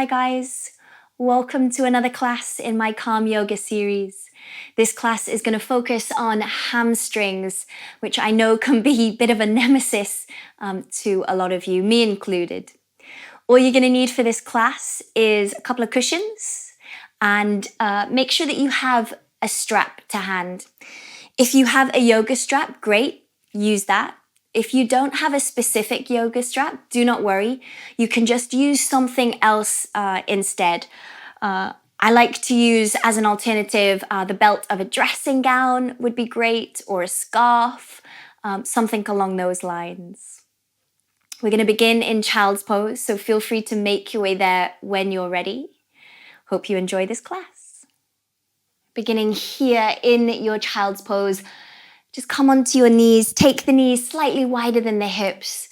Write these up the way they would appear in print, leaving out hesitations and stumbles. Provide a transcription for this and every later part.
Hi guys, welcome to another class in my Calm Yoga series. This class is going to focus on hamstrings, which I know can be a bit of a nemesis to a lot of you, me included. All you're going to need for this class is a couple of cushions and make sure that you have a strap to hand. If you have a yoga strap, great, use that. If you don't have a specific yoga strap, do not worry. You can just use something else instead. I like to use as an alternative the belt of a dressing gown would be great, or a scarf, something along those lines. We're going to begin in child's pose, so feel free to make your way there when you're ready. Hope you enjoy this class. Beginning here in your child's pose, just come onto your knees, take the knees slightly wider than the hips,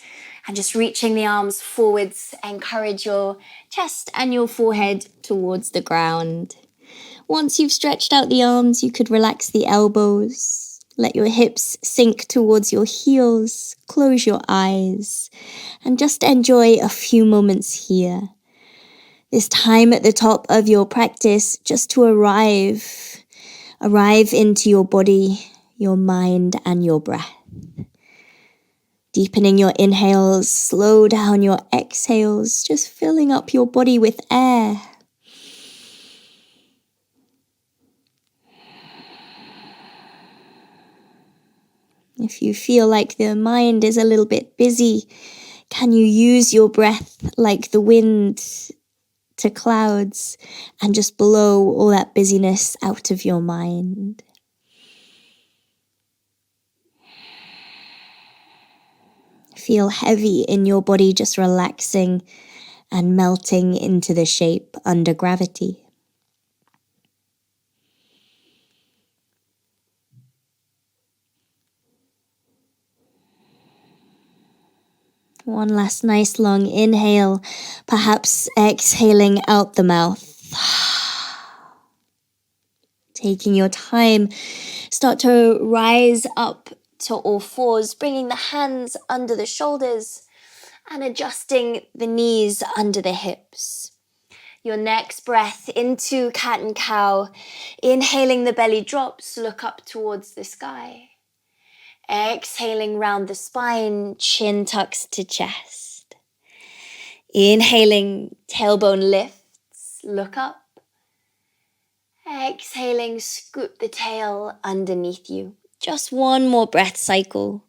and just reaching the arms forwards, encourage your chest and your forehead towards the ground. Once you've stretched out the arms, you could relax the elbows, let your hips sink towards your heels, close your eyes, and just enjoy a few moments here. This time at the top of your practice, just to arrive into your body, your mind and your breath. Deepening your inhales, slow down your exhales, just filling up your body with air. If you feel like the mind is a little bit busy, can you use your breath like the wind to clouds and just blow all that busyness out of your mind? Feel heavy in your body, just relaxing and melting into the shape under gravity. One last nice long inhale, perhaps exhaling out the mouth. Taking your time, start to rise up to all fours, bringing the hands under the shoulders and adjusting the knees under the hips. Your next breath into cat and cow. Inhaling, the belly drops, look up towards the sky. Exhaling, round the spine, chin tucks to chest. Inhaling, tailbone lifts, look up. Exhaling, scoop the tail underneath you. Just one more breath cycle.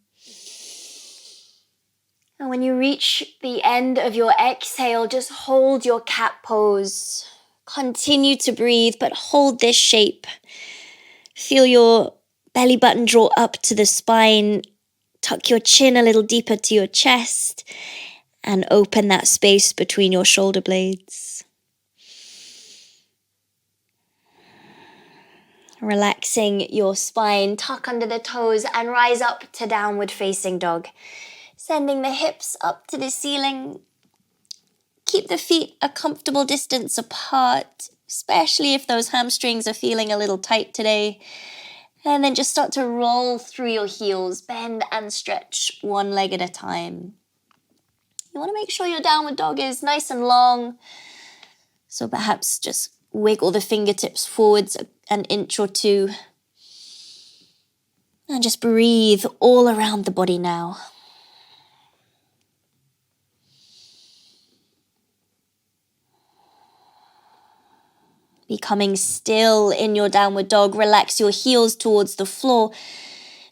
And when you reach the end of your exhale, just hold your cat pose. Continue to breathe, but hold this shape. Feel your belly button draw up to the spine. Tuck your chin a little deeper to your chest and open that space between your shoulder blades. Relaxing your spine, tuck under the toes and rise up to downward facing dog. Sending the hips up to the ceiling. Keep the feet a comfortable distance apart, especially if those hamstrings are feeling a little tight today. And then just start to roll through your heels, bend and stretch one leg at a time. You want to make sure your downward dog is nice and long. So perhaps just wiggle the fingertips forwards an inch or two. And just breathe all around the body now. Becoming still in your downward dog, relax your heels towards the floor.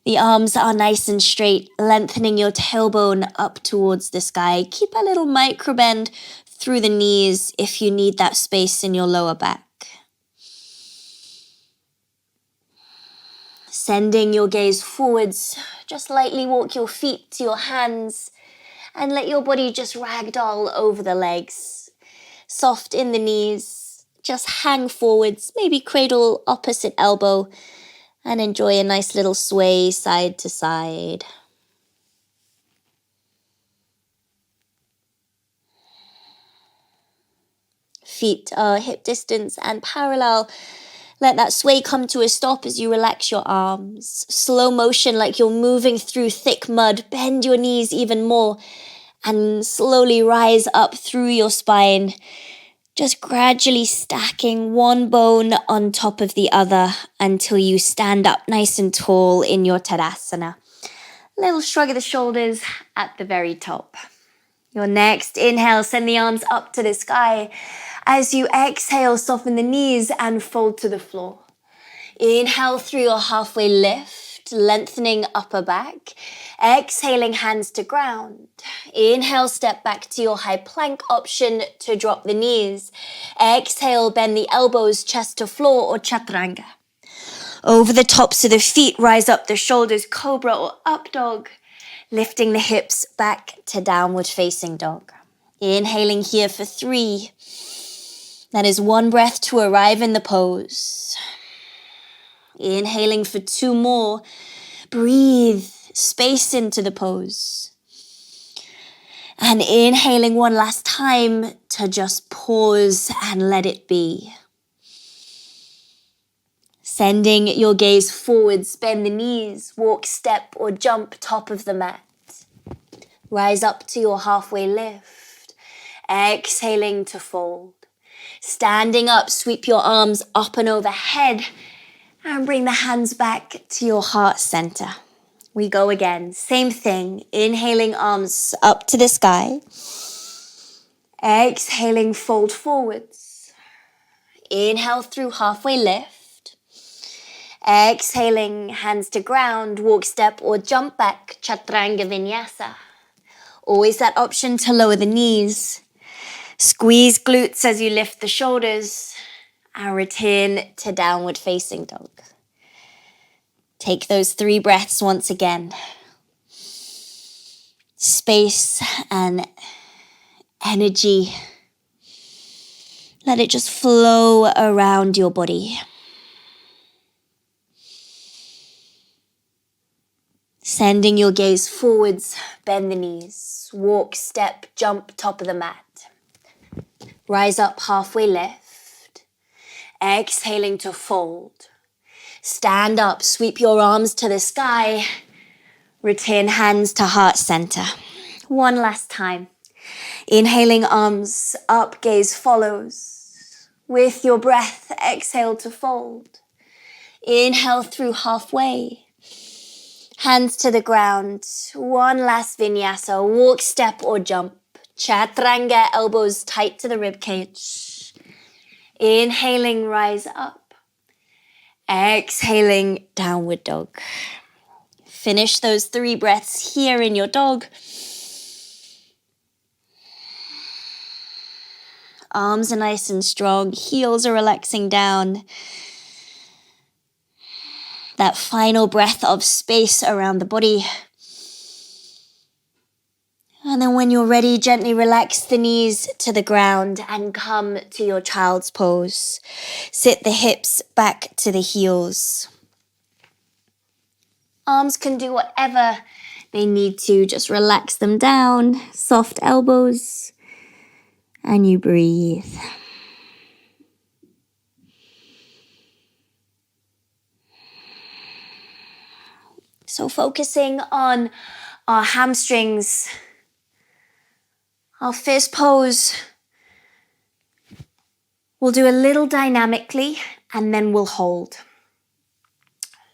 The arms are nice and straight, lengthening your tailbone up towards the sky. Keep a little micro bend through the knees if you need that space in your lower back. Sending your gaze forwards, just lightly walk your feet to your hands and let your body just ragdoll over the legs. Soft in the knees. Just hang forwards, maybe cradle opposite elbow, and enjoy a nice little sway side to side. Feet are hip distance and parallel. Let that sway come to a stop as you relax your arms. Slow motion like you're moving through thick mud. Bend your knees even more and slowly rise up through your spine. Just gradually stacking one bone on top of the other until you stand up nice and tall in your Tadasana. Little shrug of the shoulders at the very top. Your next inhale, send the arms up to the sky. As you exhale, soften the knees and fold to the floor. Inhale through your halfway lift, lengthening upper back. Exhaling, hands to ground. Inhale, step back to your high plank option to drop the knees. Exhale, bend the elbows, chest to floor or chaturanga. Over the tops of the feet, rise up the shoulders, cobra or up dog. Lifting the hips back to downward facing dog. Inhaling here for 3. That is 1 breath to arrive in the pose. Inhaling for 2 more. Breathe space into the pose. And inhaling 1 last time to just pause and let it be. Sending your gaze forwards, bend the knees, walk, step or jump top of the mat. Rise up to your halfway lift. Exhaling to fold. Standing up, sweep your arms up and overhead and bring the hands back to your heart center. We go again, same thing. Inhaling, arms up to the sky. Exhaling, fold forwards. Inhale through halfway lift. Exhaling, hands to ground, walk, step or jump back, chaturanga vinyasa. Always that option to lower the knees. Squeeze glutes as you lift the shoulders and return to downward facing dog. Take those 3 breaths once again. Space and energy. Let it just flow around your body. Sending your gaze forwards, bend the knees. Walk, step, jump, top of the mat. Rise up, halfway lift. Exhaling to fold. Stand up, sweep your arms to the sky. Return hands to heart center. 1 last time. Inhaling, arms up, gaze follows. With your breath, exhale to fold. Inhale through halfway. Hands to the ground. 1 last vinyasa. Walk, step or jump. Chaturanga, elbows tight to the rib cage. Inhaling, rise up. Exhaling, downward dog. Finish those 3 breaths here in your dog. Arms are nice and strong. Heels are relaxing down. That final breath of space around the body. And then when you're ready, gently relax the knees to the ground and come to your child's pose. Sit the hips back to the heels. Arms can do whatever they need to. Just relax them down. Soft elbows. And you breathe. So focusing on our hamstrings. Our first pose, we'll do a little dynamically and then we'll hold.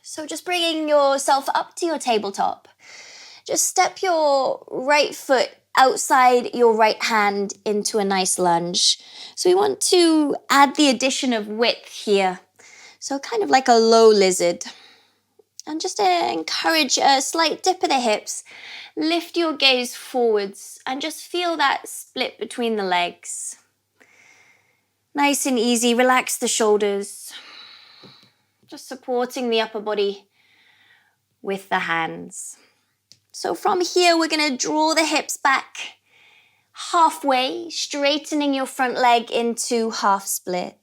So just bringing yourself up to your tabletop. Just step your right foot outside your right hand into a nice lunge. So we want to add the addition of width here. So kind of like a low lizard. And just encourage a slight dip of the hips. Lift your gaze forwards and just feel that split between the legs. Nice and easy, relax the shoulders. Just supporting the upper body with the hands. So from here, we're going to draw the hips back halfway, straightening your front leg into half split.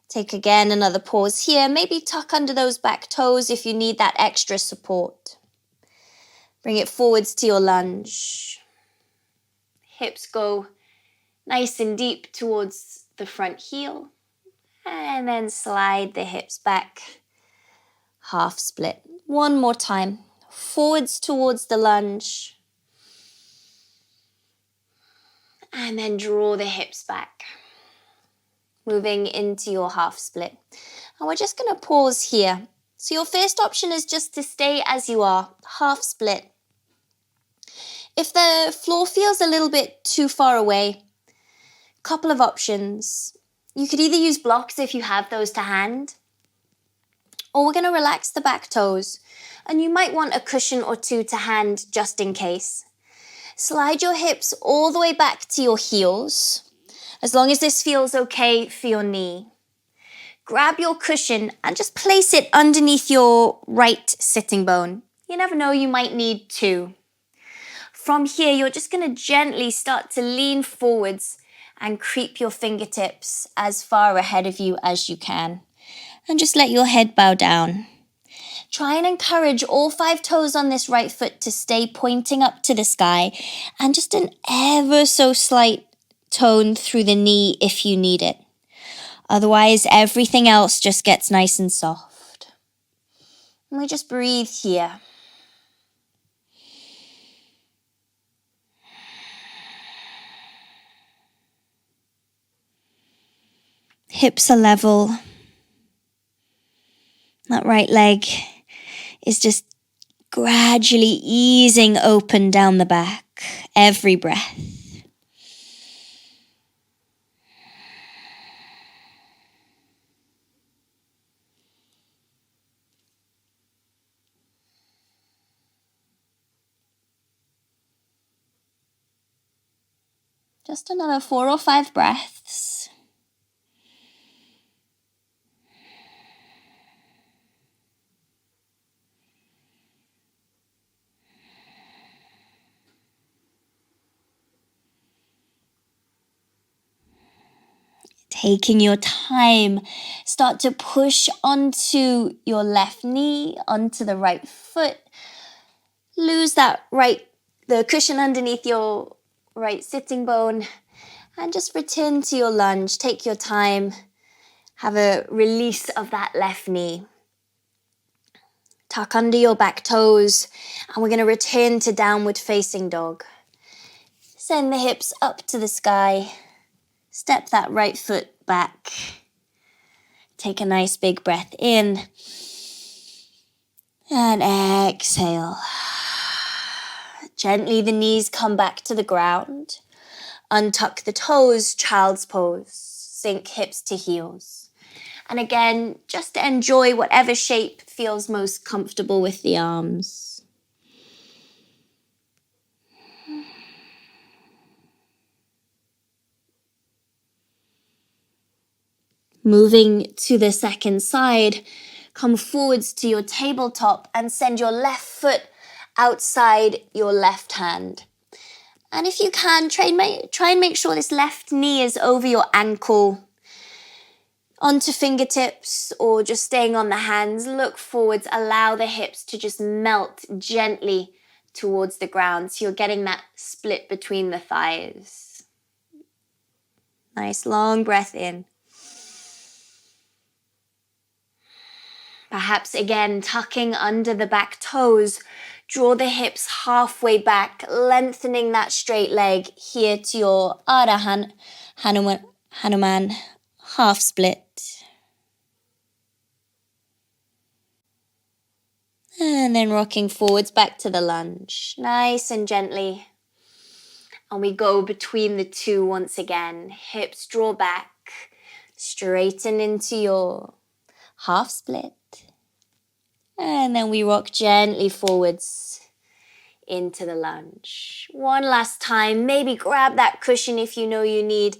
Take again another pause here. Maybe tuck under those back toes if you need that extra support. Bring it forwards to your lunge. Hips go nice and deep towards the front heel. And then slide the hips back. Half split. 1 more time. Forwards towards the lunge. And then draw the hips back. moving into your half split. And we're just going to pause here. So your first option is just to stay as you are, half split. If the floor feels a little bit too far away, couple of options. You could either use blocks if you have those to hand, or we're going to relax the back toes. And you might want a cushion or two to hand just in case. Slide your hips all the way back to your heels, as long as this feels okay for your knee. Grab your cushion and just place it underneath your right sitting bone. You never know, you might need two. From here, you're just going to gently start to lean forwards and creep your fingertips as far ahead of you as you can. And just let your head bow down. Try and encourage all 5 toes on this right foot to stay pointing up to the sky, and just an ever so slight tone through the knee if you need it. Otherwise, everything else just gets nice and soft. And we just breathe here. Hips are level. That right leg is just gradually easing open down the back, every breath. Just another 4 or 5 breaths. Taking your time, start to push onto your left knee, onto the right foot. Lose the cushion underneath your right sitting bone, and just return to your lunge. Take your time. Have a release of that left knee. Tuck under your back toes, and we're going to return to downward facing dog. Send the hips up to the sky. Step that right foot back. Take a nice big breath in. And exhale. Gently the knees come back to the ground. Untuck the toes, child's pose. Sink hips to heels. And again, just enjoy whatever shape feels most comfortable with the arms. Moving to the second side, come forwards to your tabletop and send your left foot outside your left hand. And if you can, try and make sure this left knee is over your ankle. Onto fingertips or just staying on the hands. Look forwards, allow the hips to just melt gently towards the ground. So you're getting that split between the thighs. Nice long breath in. Perhaps again, tucking under the back toes. Draw the hips halfway back, lengthening that straight leg here to your Ardha Hanuman half split. And then rocking forwards back to the lunge, nice and gently. And we go between the two once again. Hips draw back, straighten into your half split. And then we rock gently forwards into the lunge. One last time, maybe grab that cushion if you know you need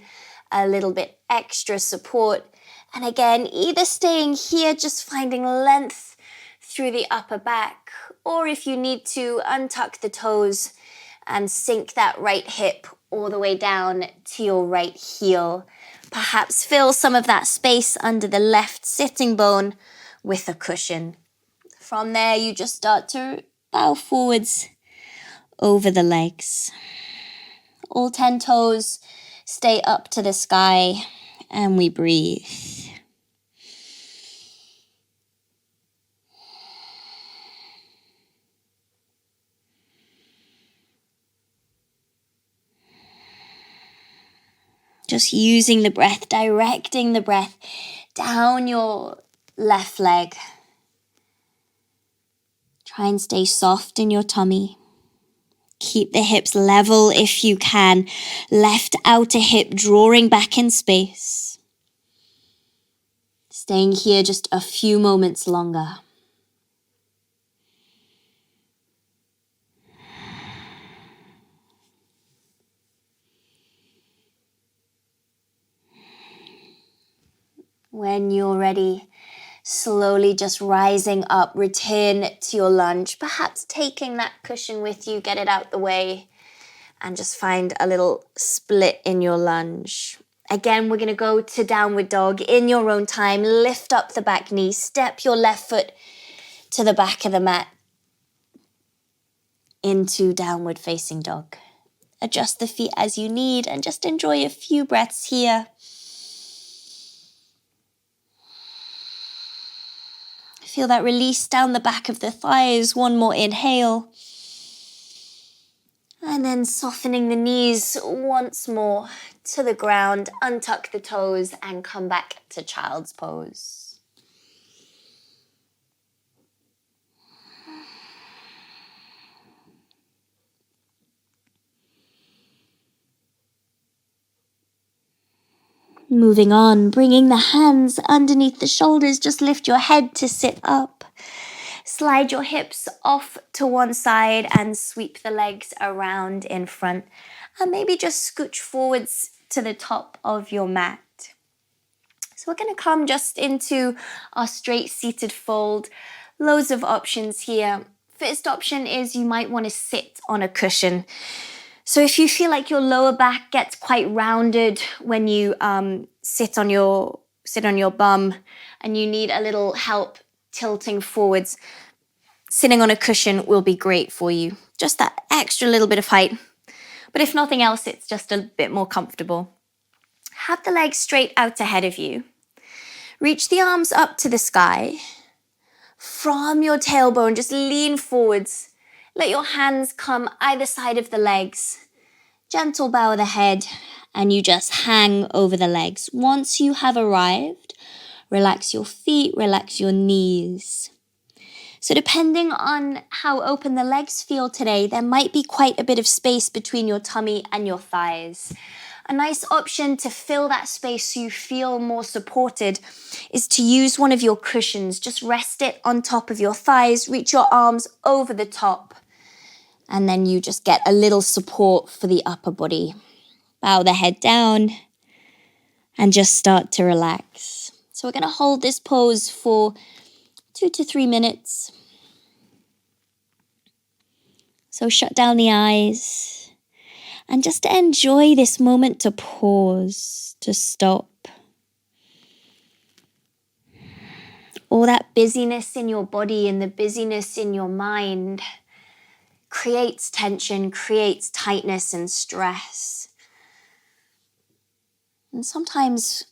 a little bit extra support. And again, either staying here, just finding length through the upper back, or if you need to, untuck the toes and sink that right hip all the way down to your right heel. Perhaps fill some of that space under the left sitting bone with a cushion. From there, you just start to bow forwards over the legs. All 10 toes stay up to the sky, and we breathe. Just using the breath, directing the breath down your left leg. Try and stay soft in your tummy. Keep the hips level if you can. Left outer hip drawing back in space. Staying here just a few moments longer. When you're ready, slowly just rising up, return to your lunge. Perhaps taking that cushion with you, get it out the way, and just find a little split in your lunge. Again, we're going to go to downward dog in your own time. Lift up the back knee, step your left foot to the back of the mat into downward facing dog. Adjust the feet as you need and just enjoy a few breaths here. Feel that release down the back of the thighs. One more inhale. And then softening the knees once more to the ground. Untuck the toes and come back to child's pose. Moving on, bringing the hands underneath the shoulders. Just lift your head to sit up. Slide your hips off to one side and sweep the legs around in front. And maybe just scooch forwards to the top of your mat. So we're going to come just into our straight seated fold. Loads of options here. First option is you might want to sit on a cushion. So if you feel like your lower back gets quite rounded when you sit on your bum and you need a little help tilting forwards, sitting on a cushion will be great for you. Just that extra little bit of height. But if nothing else, it's just a bit more comfortable. Have the legs straight out ahead of you. Reach the arms up to the sky. From your tailbone, just lean forwards. Let your hands come either side of the legs. Gentle bow of the head, and you just hang over the legs. Once you have arrived, relax your feet, relax your knees. So depending on how open the legs feel today, there might be quite a bit of space between your tummy and your thighs. A nice option to fill that space so you feel more supported is to use one of your cushions. Just rest it on top of your thighs, reach your arms over the top, and then you just get a little support for the upper body. Bow the head down and just start to relax. So we're going to hold this pose for 2 to 3 minutes. So shut down the eyes and just enjoy this moment to pause, to stop. All that busyness in your body and the busyness in your mind creates tension, creates tightness and stress. And sometimes,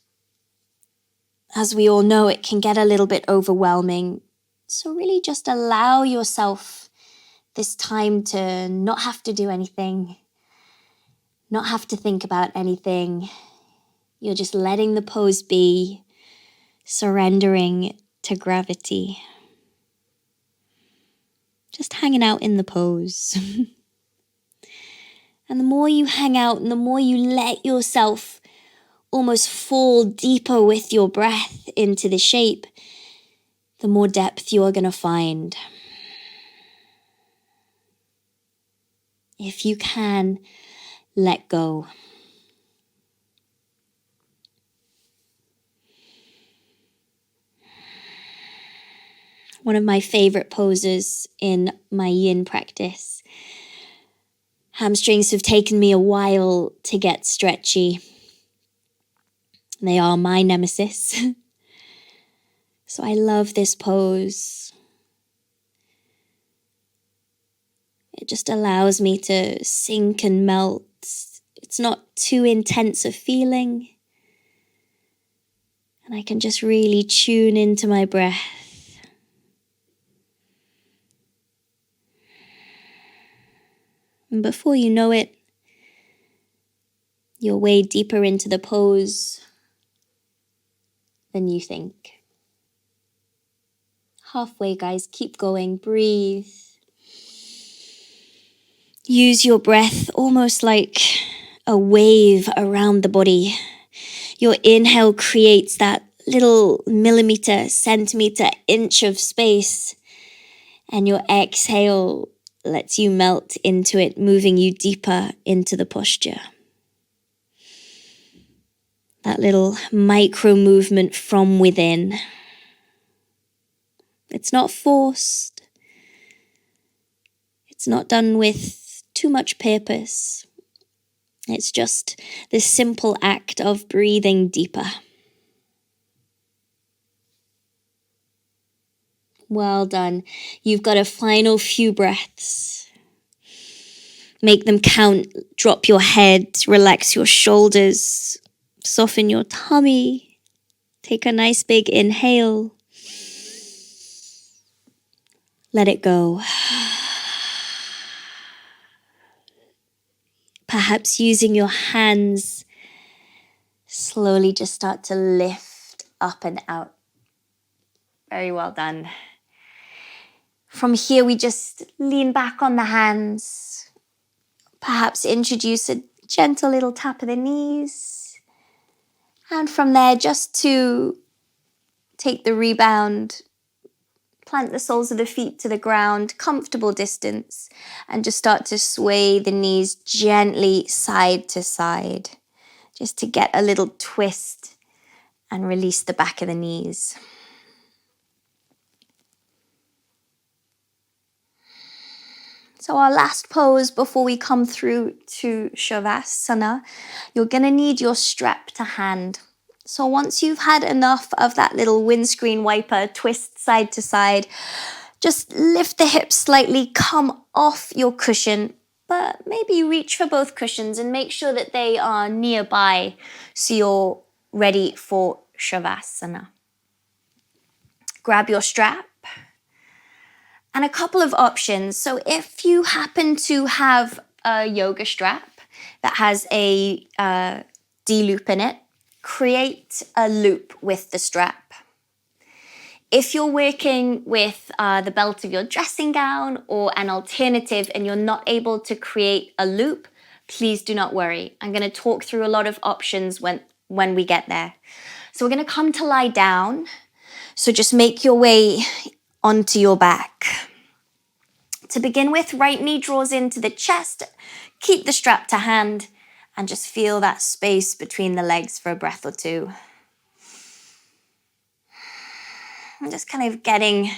as we all know, it can get a little bit overwhelming. So really just allow yourself this time to not have to do anything, not have to think about anything. You're just letting the pose be, surrendering to gravity. Just hanging out in the pose. And the more you hang out and the more you let yourself almost fall deeper with your breath into the shape, the more depth you are going to find. If you can, let go. One of my favorite poses in my yin practice. Hamstrings have taken me a while to get stretchy. They are my nemesis. So I love this pose. It just allows me to sink and melt. It's not too intense a feeling. And I can just really tune into my breath. And before you know it, your way deeper into the pose than you think. Halfway, guys, keep going, breathe. Use your breath almost like a wave around the body. Your inhale creates that little millimeter, centimeter, inch of space, and your exhale lets you melt into it, moving you deeper into the posture. That little micro movement from within. It's not forced. It's not done with too much purpose. It's just this simple act of breathing deeper. Well done. You've got a final few breaths. Make them count. Drop your head, relax your shoulders, soften your tummy. Take a nice big inhale. Let it go. Perhaps using your hands, slowly just start to lift up and out. Very well done. From here, we just lean back on the hands. Perhaps introduce a gentle little tap of the knees. And from there, just to take the rebound, plant the soles of the feet to the ground, comfortable distance, and just start to sway the knees gently side to side, just to get a little twist and release the back of the knees. So our last pose before we come through to Shavasana, you're going to need your strap to hand. So once you've had enough of that little windscreen wiper twist side to side, just lift the hips slightly, come off your cushion, but maybe reach for both cushions and make sure that they are nearby so you're ready for Shavasana. Grab your strap. And a couple of options. So if you happen to have a yoga strap that has a D-loop in it, create a loop with the strap. If you're working with the belt of your dressing gown or an alternative and you're not able to create a loop, please do not worry. I'm going to talk through a lot of options when we get there. So we're going to come to lie down. So just make your way onto your back. To begin with, right knee draws into the chest. Keep the strap to hand and just feel that space between the legs for a breath or two. And just kind of getting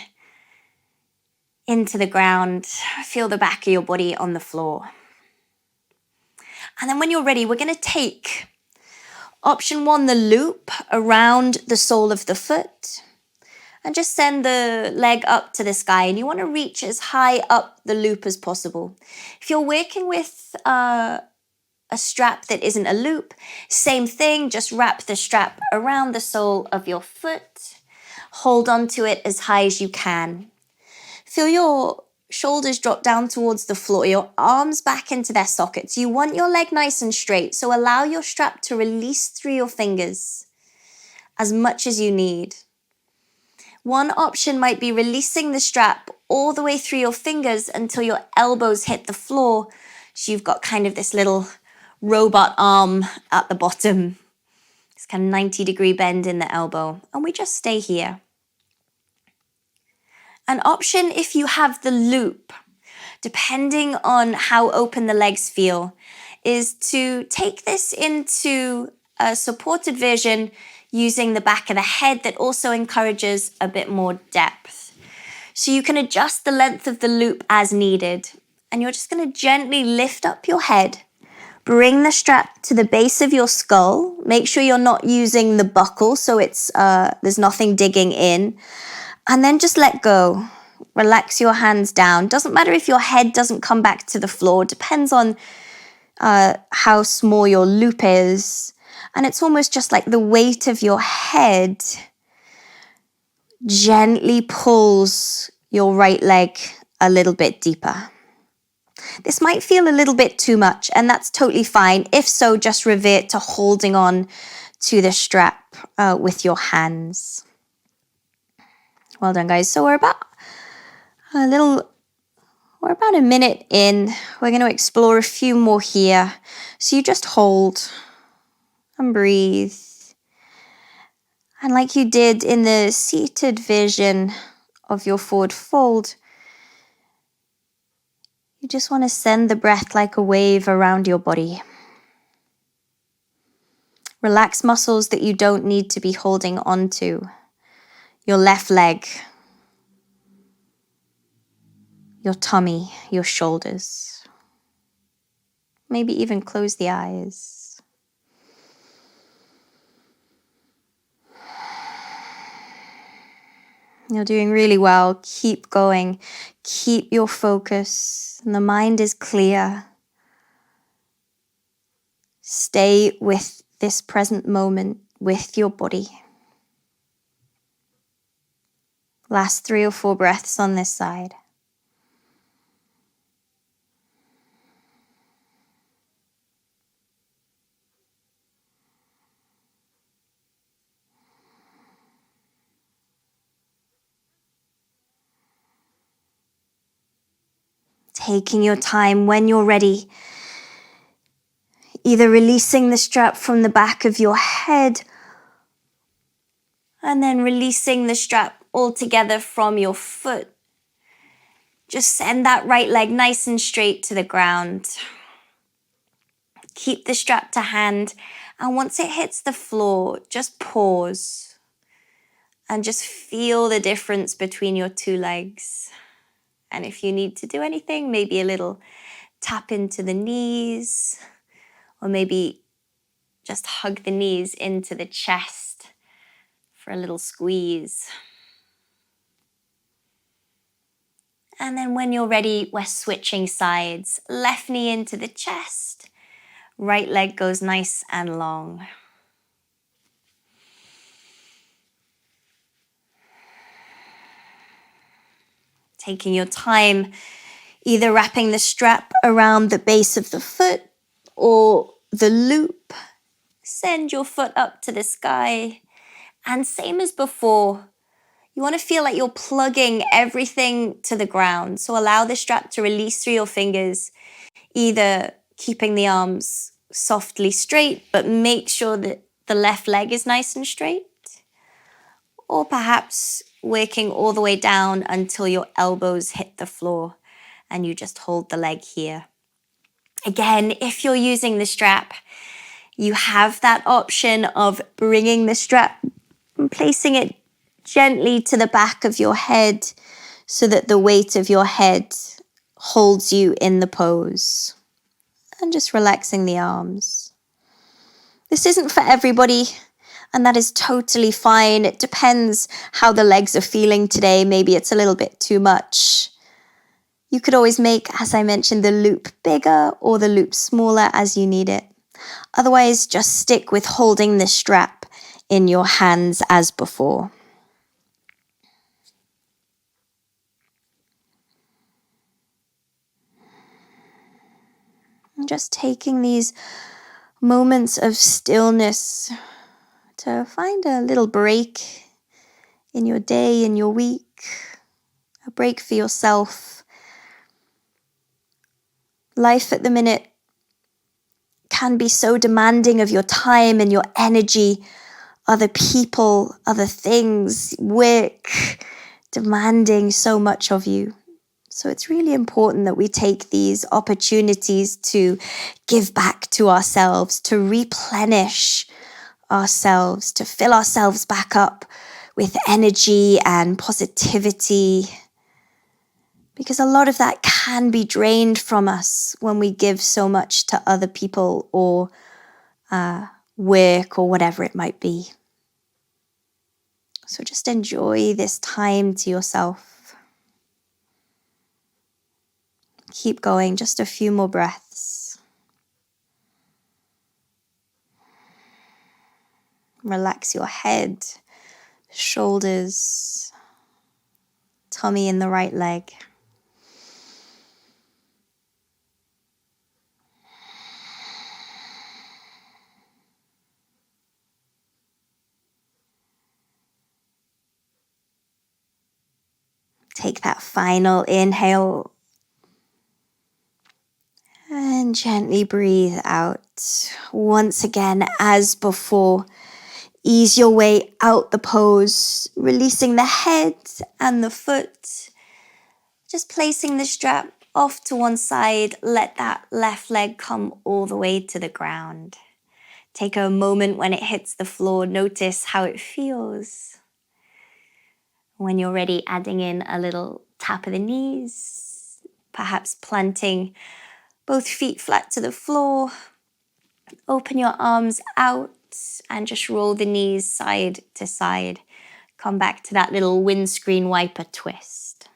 into the ground. Feel the back of your body on the floor. And then when you're ready, we're going to take option 1, the loop around the sole of the foot. And just send the leg up to the sky. And you want to reach as high up the loop as possible. If you're working with a strap that isn't a loop, same thing, just wrap the strap around the sole of your foot. Hold on to it as high as you can. Feel your shoulders drop down towards the floor, your arms back into their sockets. You want your leg nice and straight, so allow your strap to release through your fingers as much as you need. One option might be releasing the strap all the way through your fingers until your elbows hit the floor. So you've got kind of this little robot arm at the bottom. It's kind of 90-degree bend in the elbow. And we just stay here. An option if you have the loop, depending on how open the legs feel, is to take this into a supported version using the back of the head that also encourages a bit more depth. So you can adjust the length of the loop as needed. And you're just going to gently lift up your head. Bring the strap to the base of your skull. Make sure you're not using the buckle so there's nothing digging in. And then just let go. Relax your hands down. Doesn't matter if your head doesn't come back to the floor. Depends on how small your loop is. And it's almost just like the weight of your head gently pulls your right leg a little bit deeper. This might feel a little bit too much, and that's totally fine. If so, just revert to holding on to the strap with your hands. Well done, guys. So we're about a minute in. We're going to explore a few more here. So you just hold and breathe. And like you did in the seated version of your forward fold, you just want to send the breath like a wave around your body. Relax muscles that you don't need to be holding on to. Your left leg, your tummy, your shoulders. Maybe even close the eyes. You're doing really well. Keep going. Keep your focus. And the mind is clear. Stay with this present moment, with your body. Last 3 or 4 breaths on this side. Taking your time when you're ready. Either releasing the strap from the back of your head and then releasing the strap altogether from your foot. Just send that right leg nice and straight to the ground. Keep the strap to hand, and once it hits the floor, just pause and just feel the difference between your 2 legs. And if you need to do anything, maybe a little tap into the knees, or maybe just hug the knees into the chest for a little squeeze. And then when you're ready, we're switching sides. Left knee into the chest, right leg goes nice and long. Taking your time, either wrapping the strap around the base of the foot or the loop. Send your foot up to the sky. And same as before, you want to feel like you're plugging everything to the ground. So allow the strap to release through your fingers, either keeping the arms softly straight, but make sure that the left leg is nice and straight. Or perhaps working all the way down until your elbows hit the floor and you just hold the leg here. Again, if you're using the strap, you have that option of bringing the strap and placing it gently to the back of your head so that the weight of your head holds you in the pose. And just relaxing the arms. This isn't for everybody, and that is totally fine. It depends how the legs are feeling today. Maybe it's a little bit too much. You could always make, as I mentioned, the loop bigger or the loop smaller as you need it. Otherwise, just stick with holding the strap in your hands as before. And just taking these moments of stillness to find a little break in your day, in your week, a break for yourself. Life at the minute can be so demanding of your time and your energy, other people, other things, work, demanding so much of you. So it's really important that we take these opportunities to give back to ourselves, to replenish ourselves, to fill ourselves back up with energy and positivity. Because a lot of that can be drained from us when we give so much to other people or work or whatever it might be. So just enjoy this time to yourself. Keep going, just a few more breaths. Relax your head, shoulders, tummy in the right leg. Take that final inhale and gently breathe out. Once again, as before, ease your way out the pose, releasing the head and the foot. Just placing the strap off to one side, let that left leg come all the way to the ground. Take a moment when it hits the floor, notice how it feels. When you're ready, adding in a little tap of the knees, perhaps planting both feet flat to the floor. Open your arms out and just roll the knees side to side. Come back to that little windscreen wiper twist.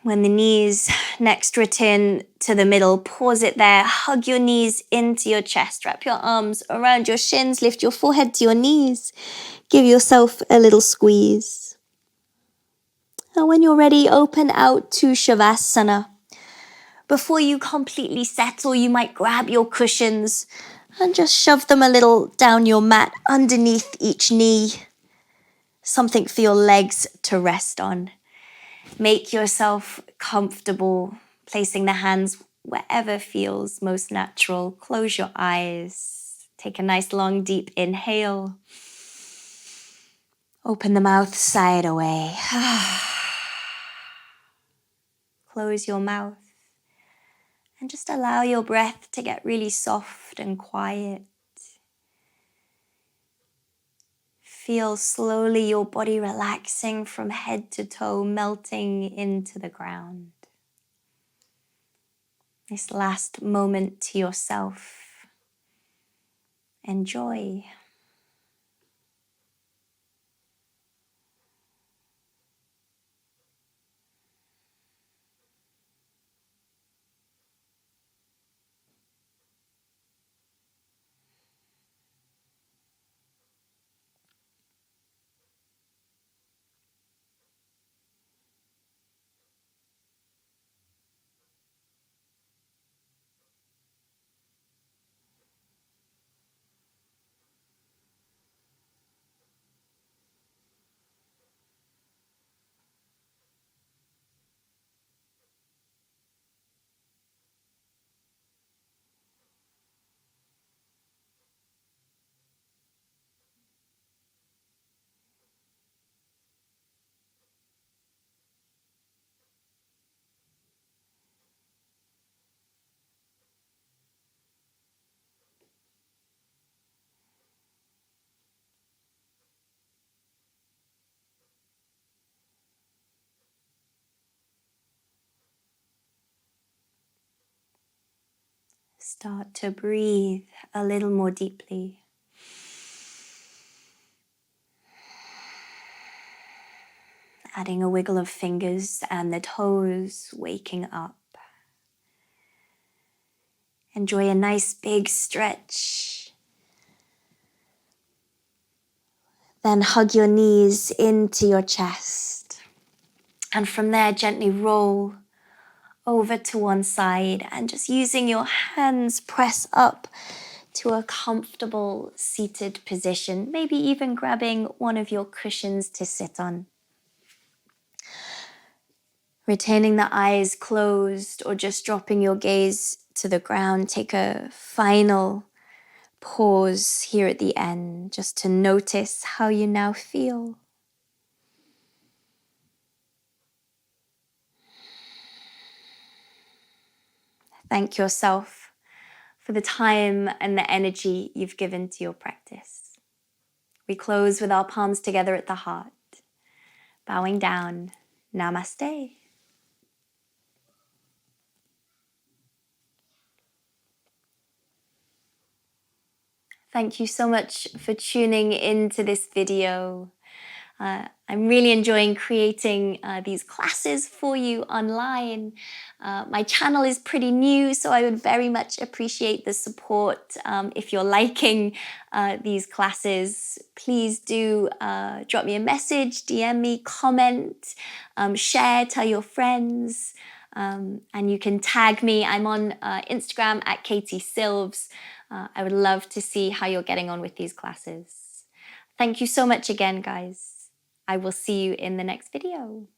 When the knees next return to the middle, pause it there. Hug your knees into your chest. Wrap your arms around your shins. Lift your forehead to your knees. Give yourself a little squeeze. And when you're ready, open out to Shavasana. Before you completely settle, you might grab your cushions and just shove them a little down your mat underneath each knee. Something for your legs to rest on. Make yourself comfortable, placing the hands wherever feels most natural. Close your eyes. Take a nice long deep inhale. Open the mouth, sigh it away. Close your mouth and just allow your breath to get really soft and quiet. Feel slowly your body relaxing from head to toe, melting into the ground. This last moment to yourself. Enjoy. Start to breathe a little more deeply. Adding a wiggle of fingers and the toes, waking up. Enjoy a nice big stretch. Then hug your knees into your chest. And from there, gently roll over to one side and just using your hands, press up to a comfortable seated position, maybe even grabbing one of your cushions to sit on. Retaining the eyes closed or just dropping your gaze to the ground, take a final pause here at the end just to notice how you now feel. Thank yourself for the time and the energy you've given to your practice. We close with our palms together at the heart, bowing down. Namaste. Thank you so much for tuning into this video. I'm really enjoying creating these classes for you online. My channel is pretty new, so I would very much appreciate the support. If you're liking these classes, please do drop me a message, DM me, comment, share, tell your friends. And you can tag me. I'm on Instagram at Katie Silves. I would love to see how you're getting on with these classes. Thank you so much again, guys. I will see you in the next video.